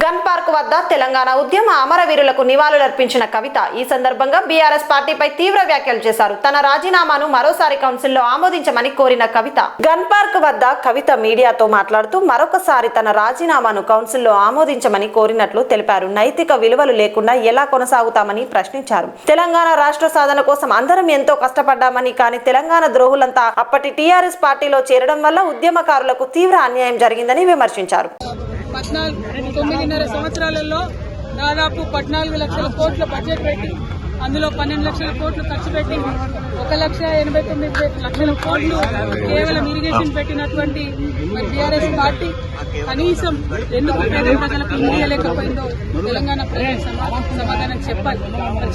Gun park వద్ద తెలంగాణ ఉద్యమ అమరవీరులకు నివాళులర్పించిన కవిత ఈ సందర్భంగా బీఆర్ఎస్ పార్టీపై తీవ్ర వ్యాఖ్యలు చేశారు. తన రాజీనామాను మరోసారి కౌన్సిల్లో ఆమోదించమని కోరిన కవిత గన్ పార్క్ వద్ద కవిత మీడియాతో మాట్లాడుతూ మరొకసారి తన రాజీనామాను కౌన్సిల్లో ఆమోదించమని కోరినట్లు తెలిపారు. నైతిక విలువలు లేకుండా ఎలా కొనసాగుతామని ప్రశ్నించారు. తెలంగాణ రాష్ట్ర సాధన కోసం అందరం ఎంతో కష్టపడ్డామని, కానీ తెలంగాణ ద్రోహులంతా అప్పటి టీఆర్ఎస్ పార్టీలో చేరడం వల్ల ఉద్యమకారులకు తీవ్ర అన్యాయం జరిగిందని విమర్శించారు. 9.5 సంవత్సరాలలో దాదాపు 14 లక్షల కోట్ల బడ్జెట్ పెట్టి అందులో 12 లక్షల కోట్లు ఖర్చు పెట్టి 1,89,00,000 కోట్లు కేవలం ఇరిగేషన్ పెట్టినటువంటి బీఆర్ఎస్ పార్టీ కనీసం ఎందుకు పేద ప్రజలకు ఇయ్యలేకపోయిందో తెలంగాణ ప్రజలకు సమాధానం చెప్పాలి.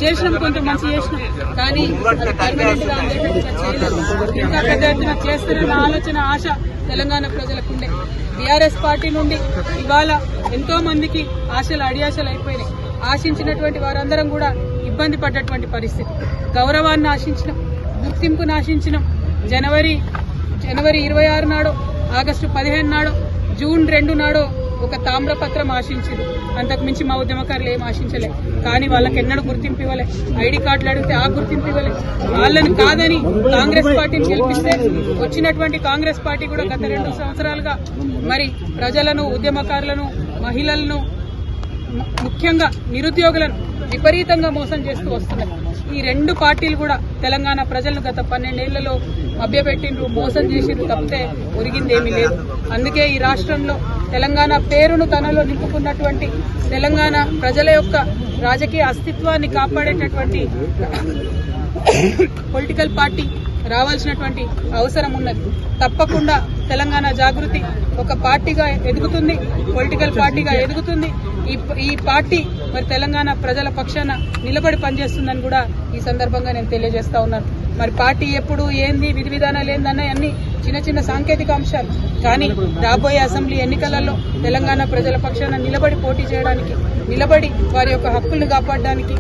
చేసినాం, కొంచెం మంచి చేసినాం, కానీ అది పర్మనెంట్ గా చేయలేదు. ఇంకా పెద్ద ఎత్తున చేస్తున్న ఆలోచన ఆశ తెలంగాణ ప్రజలకు ఉండే. బీఆర్ఎస్ పార్టీ నుండి ఇవాళ ఎంతో మందికి ఆశలు అడియాశలు అయిపోయినాయి. ఆశించినటువంటి వారందరం కూడా ఇబ్బంది పడ్డటువంటి పరిస్థితి. గౌరవాన్ని ఆశించినాం, గుర్తింపును ఆశించినాం. జనవరి 26 నాడు, ఆగస్టు 15 నాడు, జూన్ 2 నాడు ఒక తామ్రపత్రం ఆశించారు. అంతకు మించి మా ఉద్యమకారులు ఏం ఆశించలే. కానీ వాళ్ళకి ఎన్నడూ గుర్తింపు ఇవ్వలే. ఐడి కార్డులు అడిగితే ఆ గుర్తింపు ఇవ్వలే. వాళ్ళని కాదని కాంగ్రెస్ పార్టీని గెలిపిస్తే వచ్చినటువంటి కాంగ్రెస్ పార్టీ కూడా గత 2 సంవత్సరాలుగా మరి ప్రజలను, ఉద్యమకారులను, మహిళలను, ముఖ్యంగా నిరుద్యోగులను విపరీతంగా మోసం చేస్తూ వస్తున్నాయి. ఈ 2 పార్టీలు కూడా తెలంగాణ ప్రజలను గత 12 ఏళ్లలో మభ్యపెట్టిండ్రు, మోసం చేసిండ్రు తప్పితే ఒరిగింది ఏమీ లేదు. అందుకే ఈ రాష్ట్రంలో తెలంగాణ పేరును తనలో నింపుకున్నటువంటి తెలంగాణ ప్రజల యొక్క రాజకీయ అస్తిత్వాన్ని కాపాడేటటువంటి పొలిటికల్ పార్టీ రావాల్సినటువంటి అవసరం ఉన్నది. తప్పకుండా తెలంగాణ జాగృతి ఒక పార్టీగా ఎదుగుతుంది, పొలిటికల్ పార్టీగా ఎదుగుతుంది. ఈ పార్టీ మరి తెలంగాణ ప్రజల పక్షాన నిలబడి పనిచేస్తుందని కూడా ఈ సందర్భంగా నేను తెలియజేస్తా ఉన్నాను. మరి పార్టీ ఎప్పుడు ఏంది, విధి విధానాలు ఏందన్న అన్ని చిన్న చిన్న సాంకేతిక అంశాలు. కానీ రాబోయే అసెంబ్లీ ఎన్నికలలో తెలంగాణ ప్రజల పక్షాన నిలబడి పోటీ చేయడానికి, నిలబడి వారి యొక్క హక్కులను కాపాడడానికి,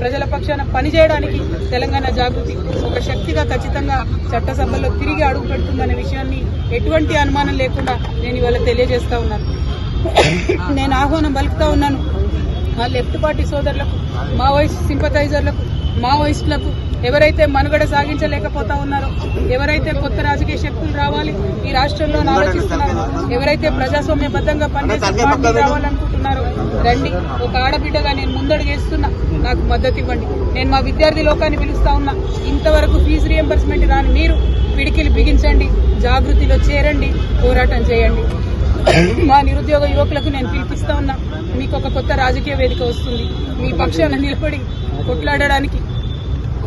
ప్రజల పక్షాన పనిచేయడానికి తెలంగాణ జాగృతి ఒక శక్తిగా ఖచ్చితంగా చట్టసభల్లో తిరిగి అడుగు పెడుతుందనే విషయాన్ని ఎటువంటి అనుమానం లేకుండా నేను ఇవాళ తెలియజేస్తా ఉన్నాను. నేను ఆహ్వానం పలుకుతా ఉన్నాను ఆ లెఫ్ట్ పార్టీ సోదరులకు, మావోయిస్ట్ సింపథైజర్లకు, మావోయిస్టులకు, ఎవరైతే మనుగడ సాగించలేకపోతా ఉన్నారో, ఎవరైతే కొత్త రాజకీయ శక్తులు రావాలి ఈ రాష్ట్రంలో ఆలోచిస్తున్నారో, ఎవరైతే ప్రజాస్వామ్యబద్ధంగా పనిచేసే పార్టీ రావాలనుకుంటున్నారో రండి. ఒక ఆడబిడ్డగా నేను ముందడుగేస్తున్నా, నాకు మద్దతు ఇవ్వండి. నేను మా విద్యార్థి లోకాన్ని పిలుస్తా ఉన్నా, ఇంతవరకు ఫీజు రియంబర్స్మెంట్ రాని మీరు పిడికిలు బిగించండి, జాగృతిలో చేరండి, పోరాటం చేయండి. మా నిరుద్యోగ యువకులకు నేను పిలిపిస్తా ఉన్నా, మీకు ఒక కొత్త రాజకీయ వేదిక వస్తుంది. మీ పక్షాన నిలబడి కొట్లాడడానికి,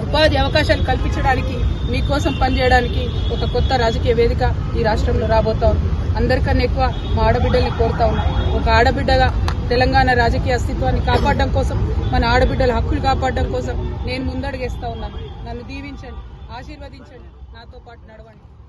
ఉపాధి అవకాశాలు కల్పించడానికి, మీకోసం పనిచేయడానికి ఒక కొత్త రాజకీయ వేదిక ఈ రాష్ట్రంలో రాబోతా ఉంది. అందరికన్నా ఎక్కువ మా ఆడబిడ్డల్ని కోరుతా ఉన్నాం. ఒక ఆడబిడ్డగా తెలంగాణ రాజకీయ అస్తిత్వాన్ని కాపాడడం కోసం, మన ఆడబిడ్డల హక్కులు కాపాడడం కోసం నేను ముందడుగేస్తా ఉన్నాను. నన్ను దీవించండి, ఆశీర్వదించండి, నాతో పాటు నడవండి.